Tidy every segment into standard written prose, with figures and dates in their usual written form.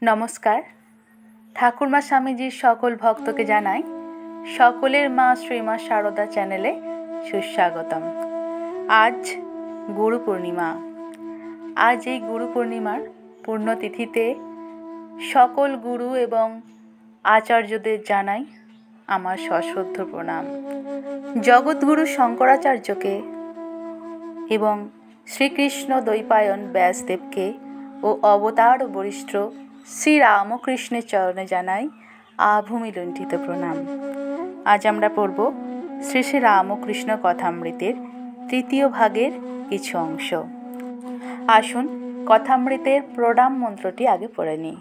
নমস্কার। ঠাকুরমা স্বামীজির সকল ভক্তকে জানাই সকলের মা শ্রীমা সারদা চ্যানেলে সুস্বাগতম। আজ গুরু পূর্ণিমা। আজ এই গুরু পূর্ণিমার পুণ্যতিথিতে সকল গুরু এবং আচার্যদের জানাই আমার সশ্রদ্ধ প্রণাম। জগৎগুরু শঙ্করাচার্যকে এবং শ্রীকৃষ্ণ দ্বৈপায়ন ব্যাসদেবকে ও অবতার বরিষ্ঠ শ্রীরামকৃষ্ণের চরণে জানাই আভূমি লুণ্ঠিত প্রণাম। আজ আমরা পড়ব শ্রী শ্রী রামকৃষ্ণ কথামৃতের তৃতীয় ভাগের কিছু অংশ। আসুন কথামৃতের প্রণাম মন্ত্রটি আগে পড়ে নিই।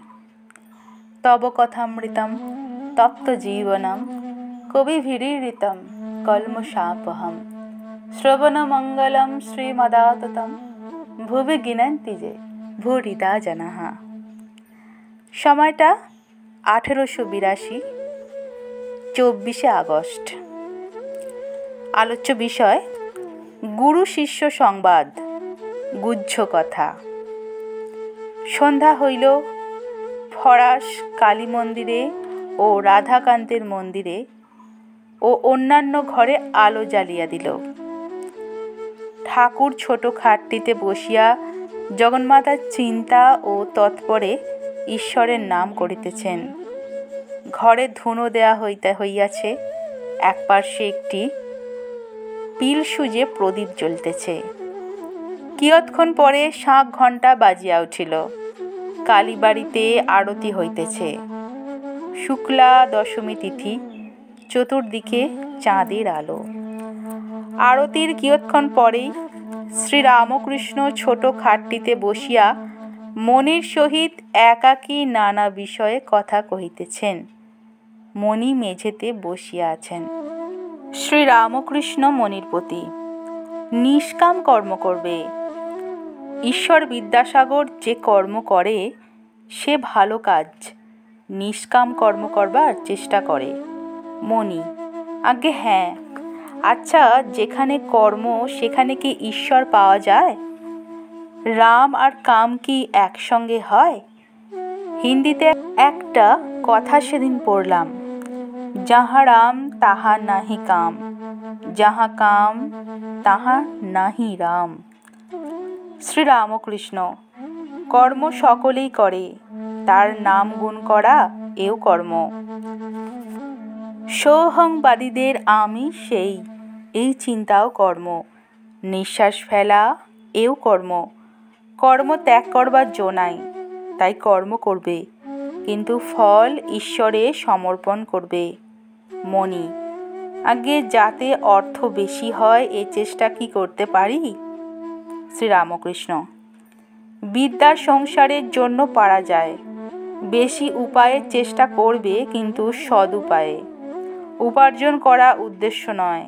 তব কথামৃতম তপ্ত জীবনম কবিভিরীড়িতম কল্মষাপহম শ্রবণমঙ্গলম শ্রীমদাততম ভুবি গিনন্তি যে ভূরিদা জনাহা। সময়টা 1882, 24শে আগস্ট। আলোচ্য বিষয় গুরু শিষ্য সংবাদ, গুহ্য কথা। সন্ধ্যা হইল। ফরাস কালী মন্দিরে ও রাধাকান্তের মন্দিরে ও অন্যান্য ঘরে আলো জ্বালিয়া দিল। ঠাকুর ছোট খাটটিতে বসিয়া জগন্মাতার চিন্তা ও তৎপরে ঈশ্বরের নাম করিতেছেন। ঘরে ধুনো দেয়া হইয়াছে। এক পার্শ্বে একটি পিল সুজে প্রদীপ জ্বলিতেছে। কিয়ৎক্ষণ পরে শাঁখ ঘণ্টা বাজিয়া উঠিল। কালীবাড়িতে আরতি হইতেছে। শুক্লা দশমী তিথি, চতুর্দিকে চাঁদের আলো। আরতির কিয়ৎক্ষণ পরেই শ্রীরামকৃষ্ণ ছোট খাটটিতে বসিয়া মনির সহিত একাকী নানা বিষয়ে কথা কহিতেছেন। মণি মেঝেতে বসিয়া আছেন। শ্রীরামকৃষ্ণ মনির প্রতি, নিষ্কাম কর্ম করবে। ঈশ্বর বিদ্যাসাগর যে কর্ম করে সে ভালো কাজ, নিষ্কাম কর্ম করবার চেষ্টা করে। মণি, আজ্ঞে হ্যাঁ। আচ্ছা, যেখানে কর্ম সেখানে কি ঈশ্বর পাওয়া যায়? রাম আর কাম কি একসঙ্গে হয়? হিন্দিতে একটা কথা সেদিন পড়লাম, যাহা রাম তাহা নাহি কাম, যাহা কাম তাহা নাহি রাম। শ্রীরামকৃষ্ণ, কর্ম সকলেই করে, তার নাম গুণ করা এও কর্ম। সৌহংবাদীদের আমি সেই, এই চিন্তাও কর্ম। নিঃশ্বাস ফেলা এও কর্ম। কর্ম ত্যাগ করবার জো নাই, তাই কর্ম করবে, কিন্তু ফল ঈশ্বরে সমর্পণ করবে। মণি, আগে যাতে অর্থ বেশি হয় এ চেষ্টা কি করতে পারি? শ্রীরামকৃষ্ণ, বিদ্যার সংসারের জন্য পারা যায়। বেশি উপায়ের চেষ্টা করবে, কিন্তু সদ উপায়ে। উপার্জন করা উদ্দেশ্য নয়,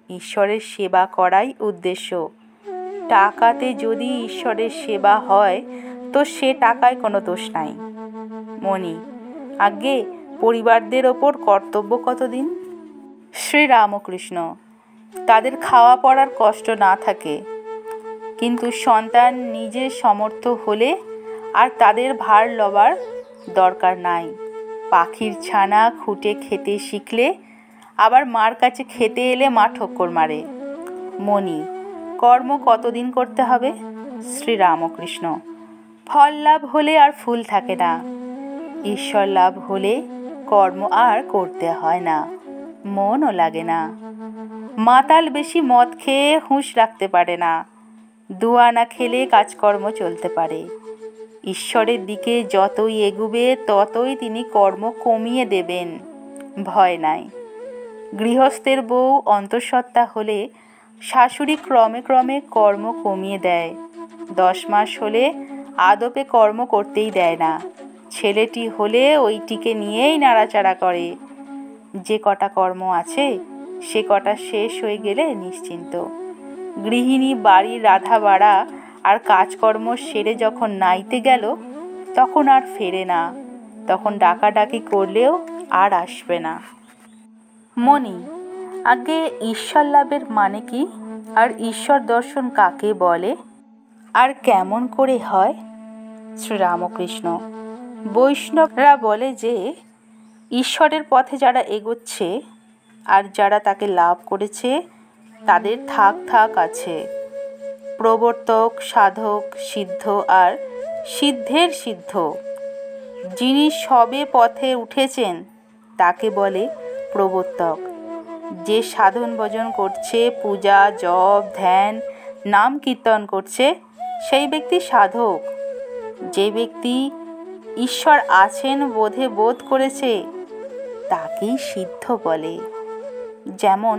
ঈশ্বরের সেবা করাই উদ্দেশ্য। টাকাতে যদি ঈশ্বরের সেবা হয় তো সে টাকায় কোনো দোষ নাই। মণি, আজ্ঞে পরিবারদের ওপর কর্তব্য কতদিন? শ্রীরামকৃষ্ণ, তাদের খাওয়া পড়ার কষ্ট না থাকে, কিন্তু সন্তান নিজের সমর্থ হলে আর তাদের ভার লবার দরকার নাই। পাখির ছানা খুঁটে খেতে শিখলে আবার মার কাছে খেতে এলে মা ঠক্কর মারে। মণি, কর্ম কতদিন করতে হবে? শ্রীরামকৃষ্ণ, ফল লাভ হলে আর ফুল থাকে না। ঈশ্বর লাভ হলে কর্ম আর করতে হয় না, মনও লাগে না। মাতাল বেশি মদ খেয়ে হুঁশ রাখতে পারে না। দুয়ানা খেলে কাজকর্ম চলতে পারে। ঈশ্বরের দিকে যতই এগুবে ততই তিনি কর্ম কমিয়ে দেবেন, ভয় নাই। গৃহস্থের বউ অন্তঃসত্ত্বা হলে শাশুড়ি ক্রমে ক্রমে কর্ম কমিয়ে দেয়। 10 মাস হলে আদপে কর্ম করতেই দেয় না। ছেলেটি হলে ওইটিকে নিয়েই নাড়াচাড়া করে। যে কটা কর্ম আছে সে কটা শেষ হয়ে গেলে নিশ্চিন্ত। গৃহিণী বাড়ির রাধা বাড়া আর কাজকর্ম সেরে যখন নাইতে গেল তখন আর ফেরে না, তখন ডাকাডাকি করলেও আর আসবে না। মণি, আগে ঈশ্বর লাভের মানে কি, আর ঈশ্বর দর্শন কাকে বলে, আর কেমন করে হয়? শ্রীরামকৃষ্ণ, বৈষ্ণবরা বলে যে ঈশ্বরের পথে যারা এগোচ্ছে আর যারা তাকে লাভ করেছে তাদের থাক থাক আছে। প্রবর্তক, সাধক, সিদ্ধ আর সিদ্ধের সিদ্ধ। যিনি সবে পথে উঠেছেন তাকে বলে প্রবর্তক। যে সাধন ভজন করছে, পূজা, জপ, ধ্যান, নাম কীর্তন করছে সেই ব্যক্তি সাধক। যে ব্যক্তি ঈশ্বর আছেন বোধ করেছে তাকেই সিদ্ধ বলে। যেমন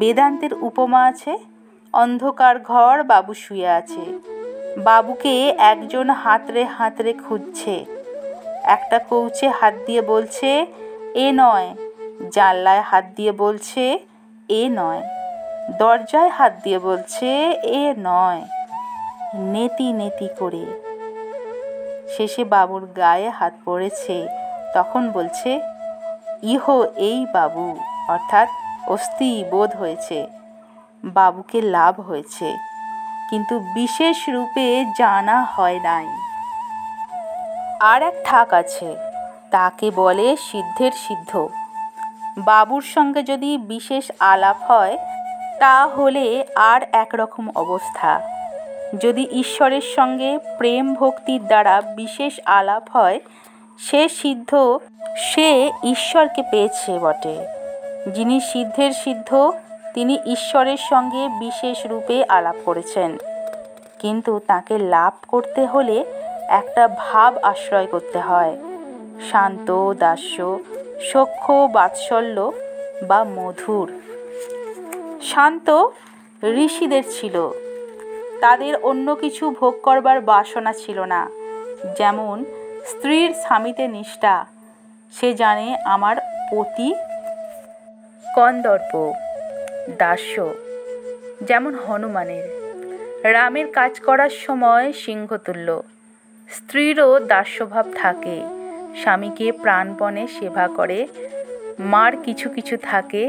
বেদান্তের উপমা আছে, অন্ধকার ঘর, বাবু শুয়ে আছে। বাবুকে একজন হাতড়ে হাতড়ে খুঁজছে। একটা কৌচে হাত দিয়ে বলছে এ নয়, জানলায় হাত দিয়ে বলছে এ নয়, দরজায় হাত দিয়ে বলছে এ নয়, নেতি নেতি করে। শেষে বাবুর গায়ে হাত পড়েছে, তখন বলছে ইহ এই বাবু, অর্থাৎ অস্থি বোধ হয়েছে, বাবুকে লাভ হয়েছে, কিন্তু বিশেষ রূপে জানা হয় নাই। আর এক ঠাক আছে, তাকে বলে সিদ্ধের সিদ্ধ। বাবুর সঙ্গে যদি বিশেষ আলাপ হয় তাহলে আর একরকম অবস্থা। যদি ঈশ্বরের সঙ্গে প্রেম ভক্তির দ্বারা বিশেষ আলাপ হয় সে সিদ্ধ, সে ঈশ্বরকে পেয়েছে বটে। যিনি সিদ্ধের সিদ্ধ তিনি ঈশ্বরের সঙ্গে বিশেষ রূপে আলাপ করেছেন, কিন্তু তাকে লাভ করতে হলে একটা ভাব আশ্রয় করতে হয়, শান্ত, দাস্য, সখ্য, বাৎসল্য বা মধুর। শান্ত ঋষিদের ছিল, তাদের অন্য কিছু ভোগ করবার বাসনা ছিল না। যেমন স্ত্রীর স্বামীতে নিষ্ঠা, সে জানে আমার পতি কন্দর্প। দাস্য যেমন হনুমানের, রামের কাজ করার সময় সিংহতুল্য। স্ত্রীরও দাস্যভাব থাকে, স্বামীকে প্রাণপণে সেবা করে। মার কিছু কিছু থাকে,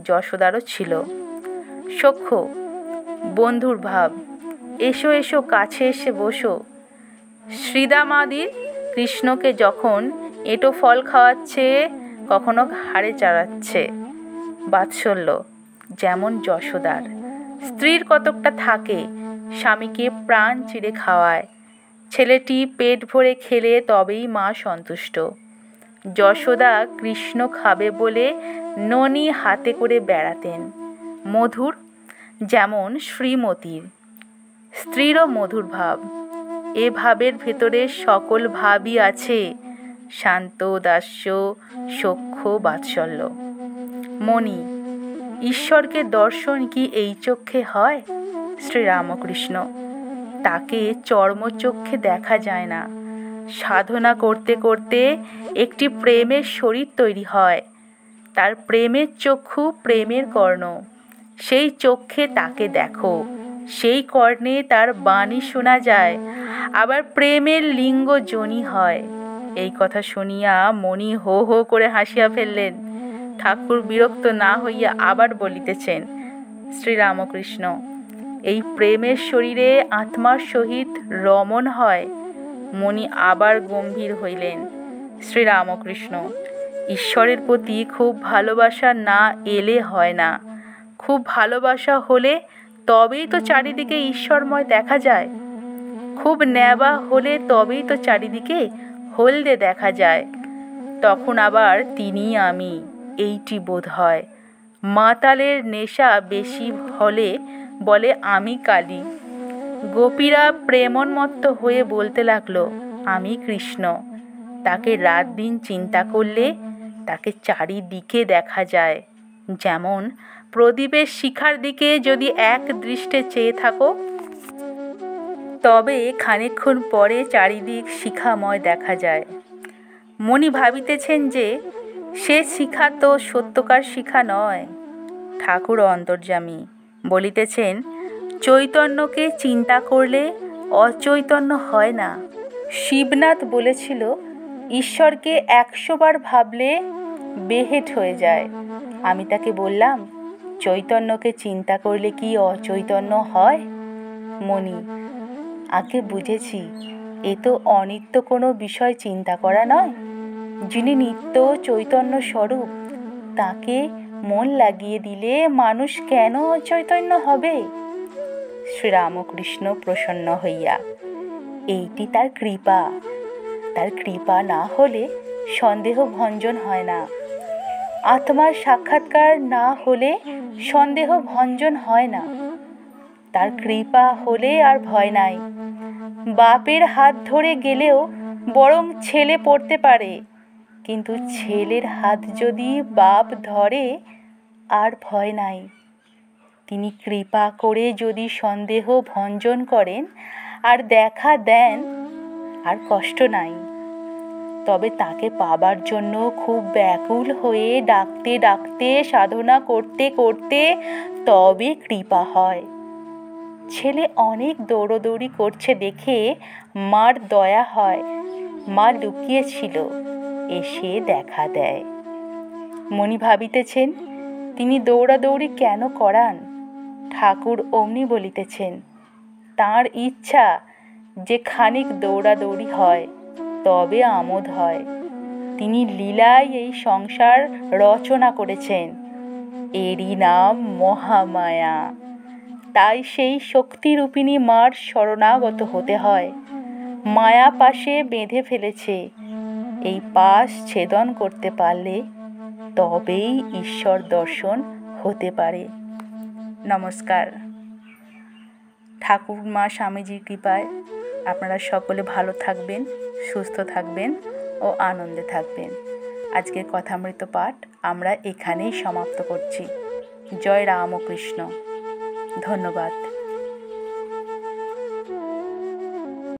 যশোদারও ছিল। সখ্য বন্ধুর ভাব, এসো এসো কাছে এসে বসো। শ্রীদামাদির কৃষ্ণকে যখন এঁটো ফল খাওয়াচ্ছে, কখনো ঘাড়ে চড়াচ্ছে। বাৎসল্য যেমন যশোদার, স্ত্রীর কতকটা থাকে, স্বামীকে প্রাণ চিরে খাওয়ায়। ছেলেটি পেট ভরে খেলে তবেই মা সন্তুষ্ট। যশোদা কৃষ্ণ খাবে বলে ননি হাতে করে বেড়াতেন। মধুর যেমন শ্রীমতীর, স্ত্রীরও মধুর ভাব। এ ভাবের ভেতরে সকল ভাবই আছে, শান্ত, দাস্য, সখ্য, বাৎসল্য। মণি ঈশ্বরকে দর্শন কি এই চক্ষে হয়? শ্রীরামকৃষ্ণ, তাকে চর্মচক্ষে দেখা যায় না। সাধনা করতে করতে একটি প্রেমের শরীর তৈরি হয়। তার প্রেমের চক্ষু, প্রেমের কর্ণ, সেই চক্ষে তাকে দেখো, সেই কর্ণে তার বাণী শোনা যায়, আবার প্রেমের লিঙ্গ জনি হয়। এই কথা শুনিয়া মণি হো হো করে হাসিয়া ফেললেন। ঠাকুর বিরক্ত না হইয়া আবার বলিতেছেন, শ্রীরামকৃষ্ণ, এই প্রেমের শরীরে আত্মার সহিত রমণ হয়। মণি আবার গম্ভীর হইলেন। শ্রীরামকৃষ্ণ, ঈশ্বরের প্রতি খুব ভালোবাসা না এলে হয় না। খুব ভালোবাসা হলে তবেই তো চারিদিকে ঈশ্বরময় দেখা যায়। খুব নেবা হলে তবেই তো চারিদিকে হলদে দেখা যায়। তখন আবার তিনি আমি এইটি বোধ হয়। মাতালের নেশা বেশি হলে বলে আমি কালী। গোপীরা প্রেমোন্মত্ত হয়ে বলতে লাগলো আমি কৃষ্ণ। তাকে রাত দিন চিন্তা করলে তাকে চারিদিকে দেখা যায়। যেমন প্রদীপের শিখার দিকে যদি এক দৃষ্টে চেয়ে থাকো তবে খানিকক্ষণ পরে চারিদিক শিখাময় দেখা যায়। মণি ভাবিতেছেন যে সে শিখা তো সত্যকার শিখা নয়। ঠাকুর অন্তর্যামী বলিতেছেন, চৈতন্যকে চিন্তা করলে অচৈতন্য হয় না। শিবনাথ বলেছিল, ঈশ্বরকে 100 বার ভাবলে বেহেট হয়ে যায়। আমি তাকে বললাম, চৈতন্যকে চিন্তা করলে কি অচৈতন্য হয়? মণি, আগে বুঝেছি, এ তো অনিত্য কোনো বিষয় চিন্তা করা নয়। যিনি নিত্য চৈতন্য স্বরূপ, তাকে মন লাগিয়ে দিলে মানুষ কেন অচৈতন্য হবে? শ্রীরামকৃষ্ণ প্রসন্ন হইয়া, এইটি তার কৃপা। তার কৃপা না হলে সন্দেহ ভঞ্জন হয় না। আত্মার সাক্ষাৎকার না হলে সন্দেহ ভঞ্জন হয় না। তার কৃপা হলে আর ভয় নাই। বাপের হাত ধরে গেলেও বরং ছেলে পড়তে পারে, কিন্তু ছেলের হাত যদি বাপ ধরে আর ভয় নাই। তিনি কৃপা করে যদি সন্দেহ ভঞ্জন করেন আর দেখা দেন, আর কষ্ট নাই। তবে তাকে পাবার জন্য খুব ব্যাকুল হয়ে ডাকতে ডাকতে সাধনা করতে করতে তবে কৃপা হয়। ছেলে অনেক দৌড়দৌড়ি করছে দেখে মার দয়া হয়। মা লুকিয়েছিল, এসে দেখা দেয়। মণি ভাবিতেছেন, তিনি দৌড়াদৌড়ি কেন করান? ঠাকুর অমনি বলিতেছেন, তাঁর ইচ্ছা যে খানিক দৌড়াদৌড়ি হয়, তবে আমোদ হয়। তিনি লীলায় এই সংসার রচনা করেছেন, এরই নাম মহামায়া। তাই সেই শক্তিরূপিণী মার শরণাগত হতে হয়। মায়া পাশে বেঁধে ফেলেছে, এই পাশ ছেদন করতে পারলে তবেই ঈশ্বর দর্শন হতে পারে। নমস্কার। ঠাকুরমা স্বামীজির কৃপায় আপনারা সকলে ভালো থাকবেন, সুস্থ থাকবেন ও আনন্দে থাকবেন। আজকের কথামৃত পাঠ আমরা এখানেই সমাপ্ত করছি। জয় রামকৃষ্ণ। ধন্যবাদ।